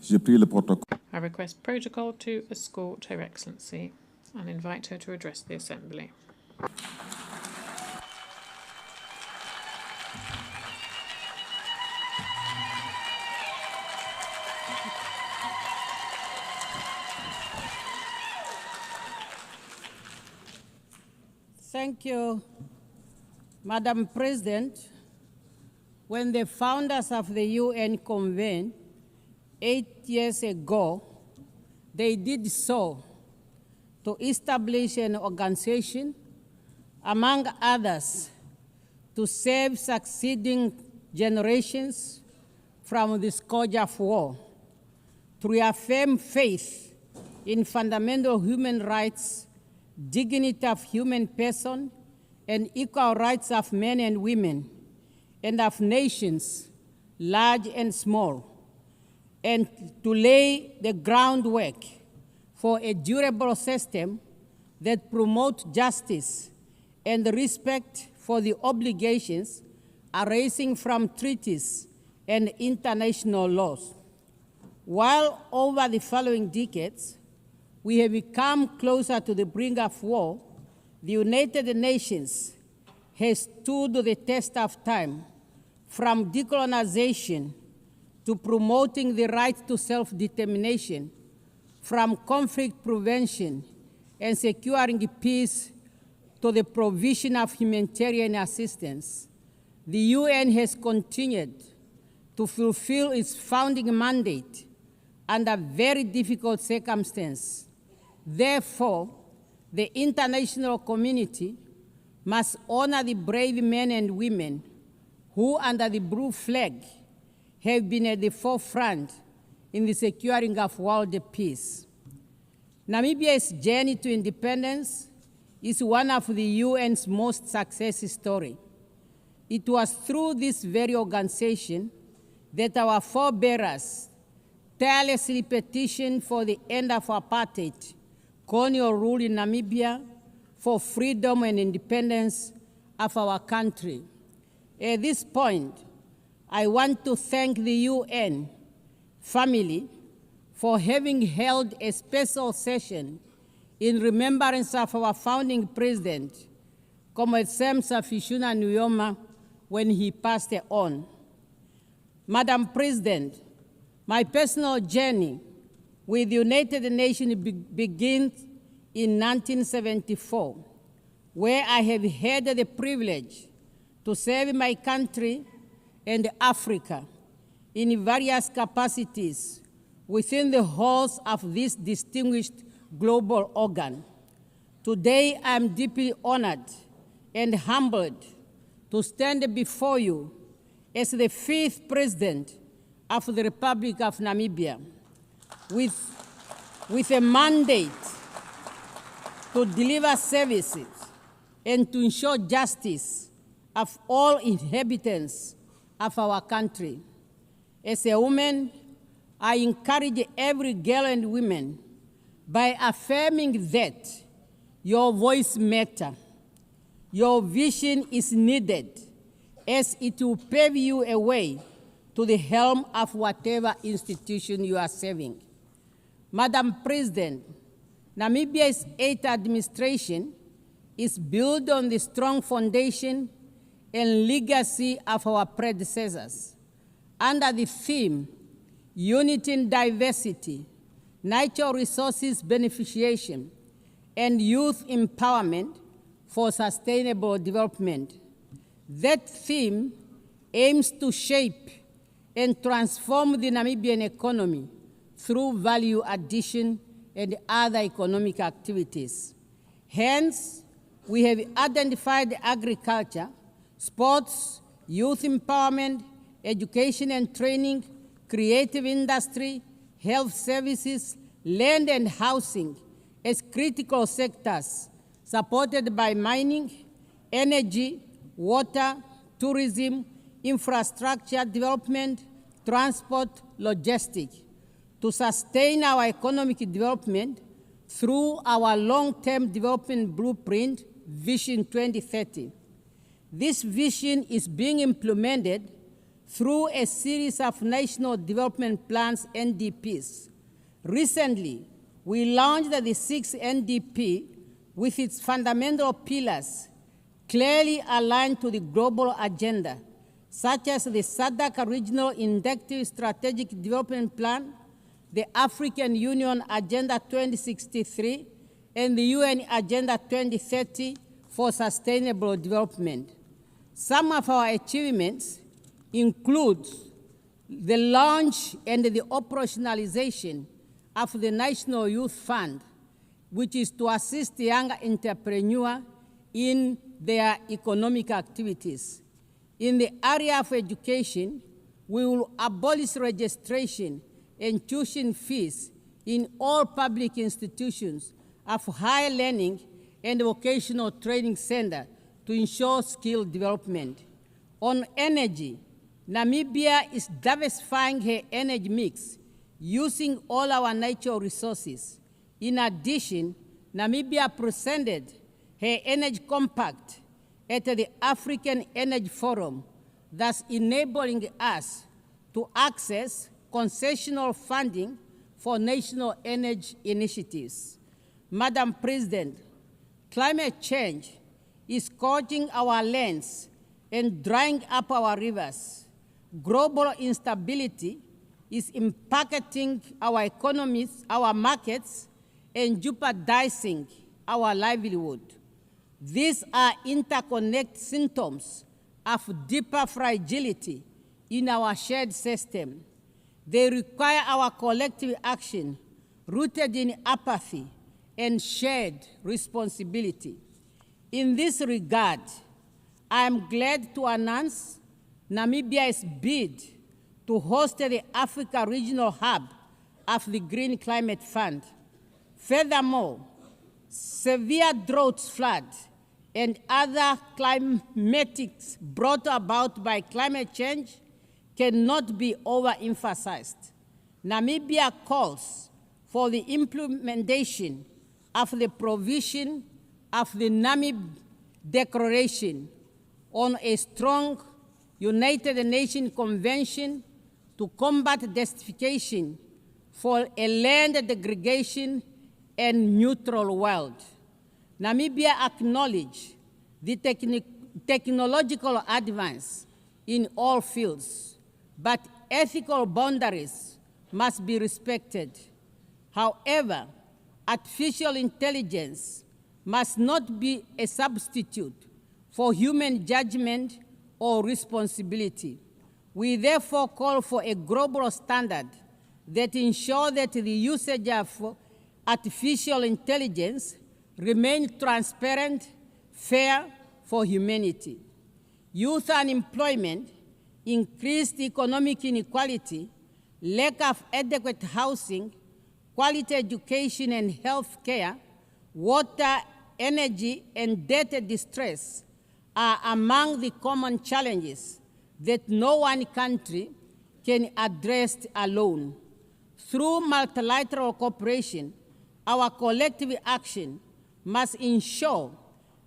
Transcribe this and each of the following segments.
J'ai pris le protocole. I request Protocol to escort Her Excellency and invite her to address the Assembly. Thank you, Madam President. When the founders of the UN convened 8 years ago, they did so to establish an organization, among others, to save succeeding generations from the scourge of war, to reaffirm faith in fundamental human rights, dignity of human person, and equal rights of men and women, and of nations, large and small, and to lay the groundwork for a durable system that promotes justice and respect for the obligations arising from treaties and international laws. While over the following decades, we have become closer to the brink of war, the United Nations has stood the test of time, from decolonization to promoting the right to self-determination, from conflict prevention and securing peace to the provision of humanitarian assistance. The UN has continued to fulfill its founding mandate under very difficult circumstances. Therefore, the international community must honor the brave men and women who, under the blue flag, have been at the forefront in the securing of world peace. Namibia's journey to independence is one of the UN's most successful stories. It was through this very organization that our forebears tirelessly petitioned for the end of apartheid, colonial rule in Namibia, for freedom and independence of our country. At this point, I want to thank the UN family for having held a special session in remembrance of our founding president, Comrade Sam Safishuna Nujoma, when he passed on. Madam President, my personal journey with the United Nations begins in 1974, where I have had the privilege to serve my country and Africa in various capacities within the halls of this distinguished global organ. Today, I am deeply honored and humbled to stand before you as the 5th President of the Republic of Namibia with a mandate to deliver services and to ensure justice of all inhabitants of our country. As a woman, I encourage every girl and woman by affirming that your voice matters, your vision is needed, as it will pave you a way to the helm of whatever institution you are serving. Madam President, Namibia's 8th administration is built on the strong foundation and legacy of our predecessors. Under the theme, Unity in Diversity, Natural Resources Beneficiation, and Youth Empowerment for Sustainable Development. That theme aims to shape and transform the Namibian economy through value addition and other economic activities. Hence, we have identified agriculture, sports, youth empowerment, education and training, creative industry, health services, land and housing as critical sectors supported by mining, energy, water, tourism, infrastructure development, transport, logistics, to sustain our economic development through our long-term development blueprint, Vision 2030. This vision is being implemented through a series of National Development Plans, NDPs. Recently, we launched the 6th NDP with its fundamental pillars clearly aligned to the global agenda, such as the SADC Regional Inductive Strategic Development Plan, the African Union Agenda 2063, and the UN Agenda 2030 for Sustainable Development. Some of our achievements include the launch and the operationalization of the National Youth Fund, which is to assist young entrepreneurs in their economic activities. In the area of education, we will abolish registration and tuition fees in all public institutions of higher learning and vocational training centers to ensure skill development. On energy, Namibia is diversifying her energy mix using all our natural resources. In addition, Namibia presented her energy compact at the African Energy Forum, thus enabling us to access concessional funding for national energy initiatives. Madam President, climate change is scorching our lands and drying up our rivers. Global instability is impacting our economies, our markets, and jeopardizing our livelihood. These are interconnected symptoms of deeper fragility in our shared system. They require our collective action rooted in apathy and shared responsibility. In this regard, I am glad to announce Namibia's bid to host the Africa Regional Hub of the Green Climate Fund. Furthermore, severe droughts, floods, and other climatics brought about by climate change cannot be overemphasized. Namibia calls for the implementation of the provision of the Namib Declaration on a strong United Nations Convention to combat desertification for a land degradation and neutral world. Namibia acknowledges the technological advance in all fields, but ethical boundaries must be respected. However, artificial intelligence must not be a substitute for human judgment or responsibility. We therefore call for a global standard that ensures that the usage of artificial intelligence remains transparent, fair for humanity. Youth unemployment, increased economic inequality, lack of adequate housing, quality education and health care, water, energy, and debt distress are among the common challenges that no one country can address alone. Through multilateral cooperation, our collective action must ensure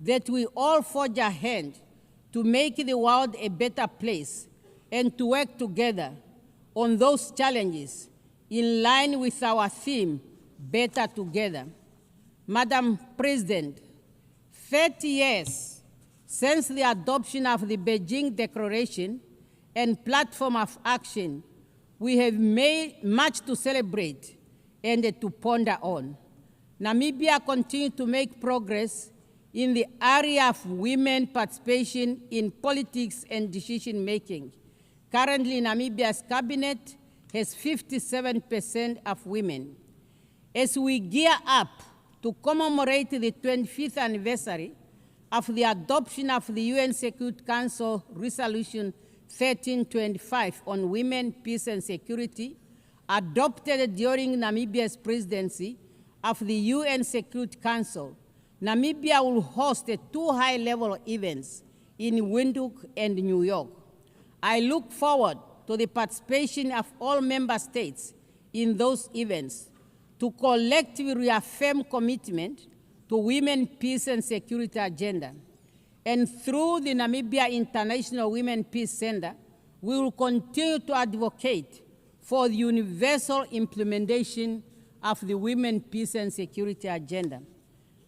that we all forge ahead to make the world a better place and to work together on those challenges in line with our theme, Better Together. Madam President, 30 years since the adoption of the Beijing Declaration and Platform of Action, we have made much to celebrate and to ponder on. Namibia continues to make progress in the area of women participation in politics and decision-making. Currently, Namibia's cabinet has 57% of women. As we gear up to commemorate the 25th anniversary of the adoption of the UN Security Council Resolution 1325 on women, peace, and security, adopted during Namibia's presidency of the UN Security Council, Namibia will host 2 high-level events in Windhoek and New York. I look forward to the participation of all member states in those events to collectively reaffirm commitment to women, peace, and security agenda. And through the Namibia International Women Peace Center, we will continue to advocate for the universal implementation of the Women, Peace and Security Agenda.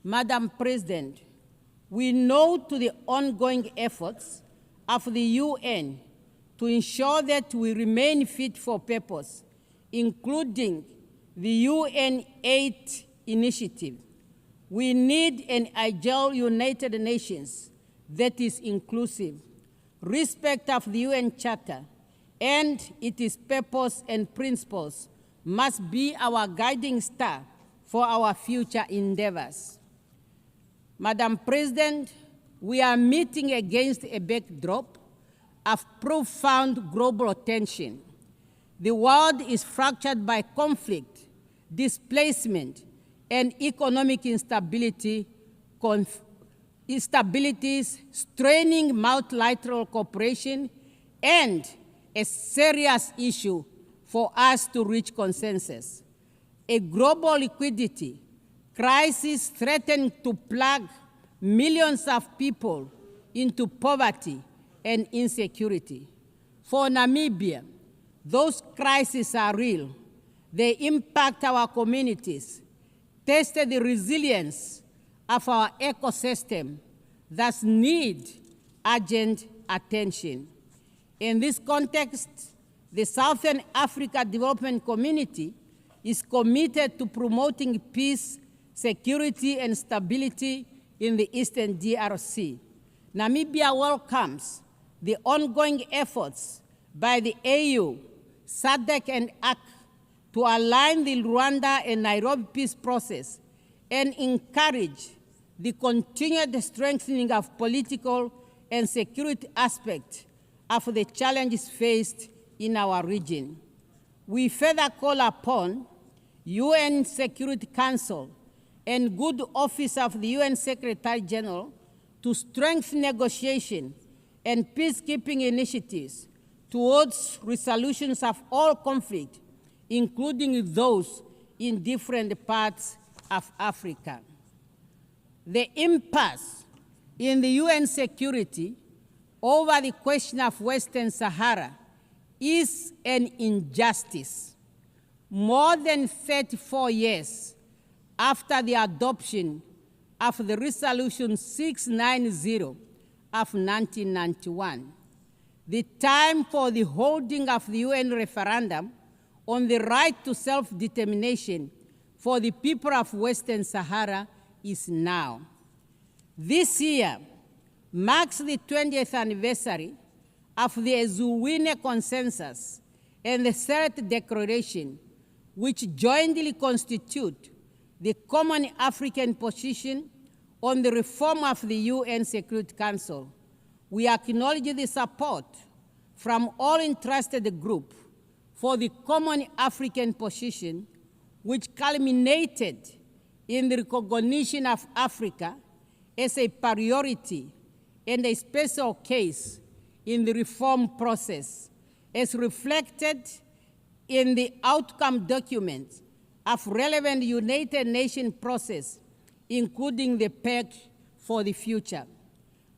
Madam President, we note to the ongoing efforts of the UN to ensure that we remain fit for purpose, including the UN 8 initiative. We need an agile United Nations that is inclusive, respect of the UN Charter, and its purpose and principles must be our guiding star for our future endeavors. Madam President, we are meeting against a backdrop of profound global tension. The world is fractured by conflict, displacement, and economic instabilities straining multilateral cooperation and a serious issue for us to reach consensus. A global liquidity crisis threatens to plunge millions of people into poverty and insecurity. For Namibia, those crises are real. They impact our communities, test the resilience of our ecosystem, thus need urgent attention. In this context, the Southern Africa Development Community is committed to promoting peace, security, and stability in the Eastern DRC. Namibia welcomes the ongoing efforts by the AU, SADC, and AC to align the Rwanda and Nairobi peace process and encourage the continued strengthening of political and security aspects of the challenges faced in our region. We further call upon UN Security Council and good office of the UN Secretary General to strengthen negotiation and peacekeeping initiatives towards resolutions of all conflict, including those in different parts of Africa. The impasse in the UN security over the question of Western Sahara is an injustice. More than 34 years after the adoption of the Resolution 690 of 1991, the time for the holding of the UN referendum on the right to self-determination for the people of Western Sahara is now. This year marks the 20th anniversary of the Ezuwine Consensus and the Third Declaration, which jointly constitute the common African position on the reform of the UN Security Council. We acknowledge the support from all interested groups for the common African position, which culminated in the recognition of Africa as a priority and a special case in the reform process, as reflected in the outcome documents of relevant United Nations process, including the Pact for the Future.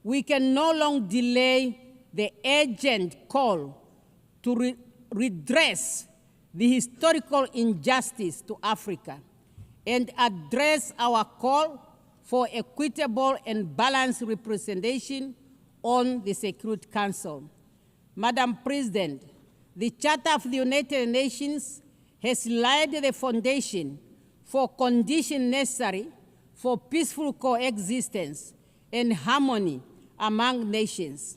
We can no longer delay the urgent call to redress the historical injustice to Africa and address our call for equitable and balanced representation on the Security Council. Madam President, the Charter of the United Nations has laid the foundation for conditions necessary for peaceful coexistence and harmony among nations.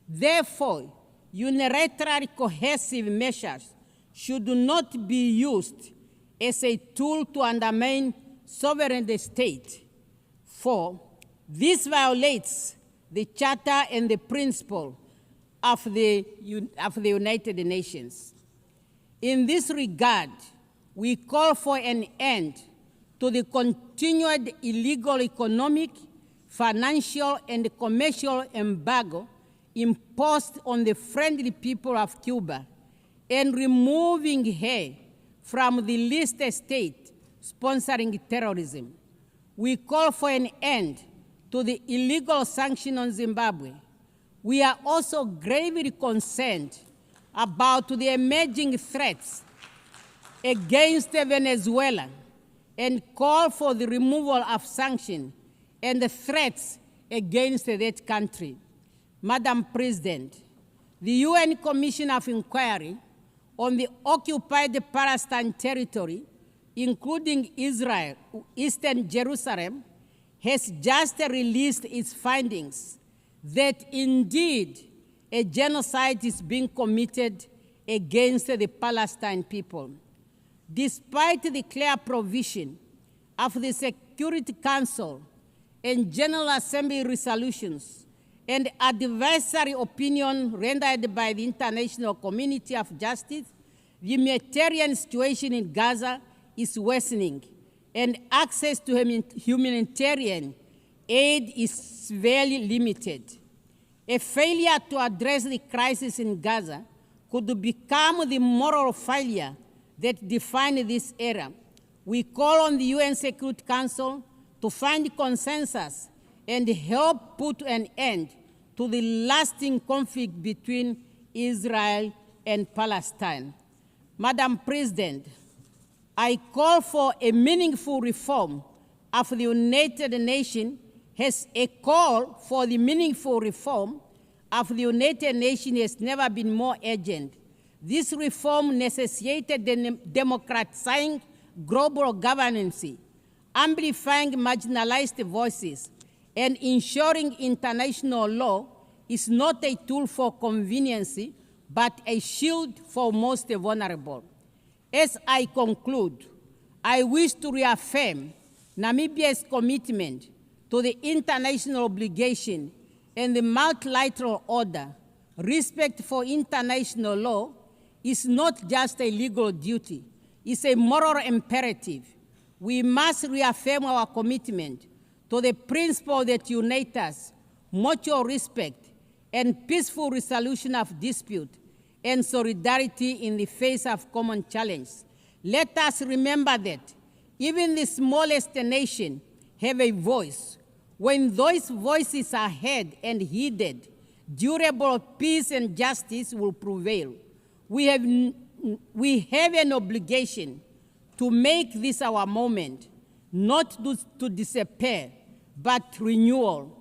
Therefore, unilateral cohesive measures should not be used as a tool to undermine sovereign state, for this violates the Charter and the principle of the United Nations. In this regard, we call for an end to the continued illegal economic, financial, and commercial embargo imposed on the friendly people of Cuba and removing her from the list of states sponsoring terrorism. We call for an end to the illegal sanction on Zimbabwe. We are also gravely concerned about the emerging threats against Venezuela and call for the removal of sanctions and the threats against that country. Madam President, the UN Commission of Inquiry on the occupied Palestine territory, including Israel, Eastern Jerusalem, has just released its findings that indeed a genocide is being committed against the Palestine people. Despite the clear provision of the Security Council and General Assembly resolutions and advisory opinion rendered by the international community of justice, the humanitarian situation in Gaza is worsening, and access to humanitarian aid is severely limited. A failure to address the crisis in Gaza could become the moral failure that defines this era. We call on the UN Security Council to find consensus and help put an end to the lasting conflict between Israel and Palestine. Madam President, I call for a meaningful reform of the United Nations. Has a call for the meaningful reform of the United Nations has never been more urgent. This reform necessitated democratizing global governance, amplifying marginalized voices, and ensuring international law is not a tool for convenience, but a shield for most vulnerable. As I conclude, I wish to reaffirm Namibia's commitment to the international obligation and the multilateral order. Respect for international law is not just a legal duty, it's a moral imperative. We must reaffirm our commitment to the principle that unite us, mutual respect, and peaceful resolution of dispute, and solidarity in the face of common challenge. Let us remember that even the smallest nation have a voice. When those voices are heard and heeded, durable peace and justice will prevail. We have an obligation to make this our moment, not to disappear, but renewal.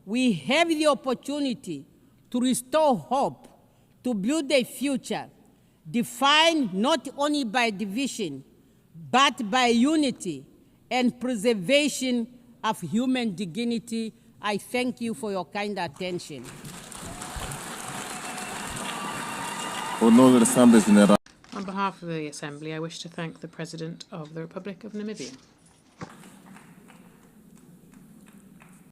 We have the opportunity to restore hope, to build a future defined not only by division, but by unity and preservation of human dignity. I thank you for your kind attention. On behalf of the Assembly, I wish to thank the President of the Republic of Namibia.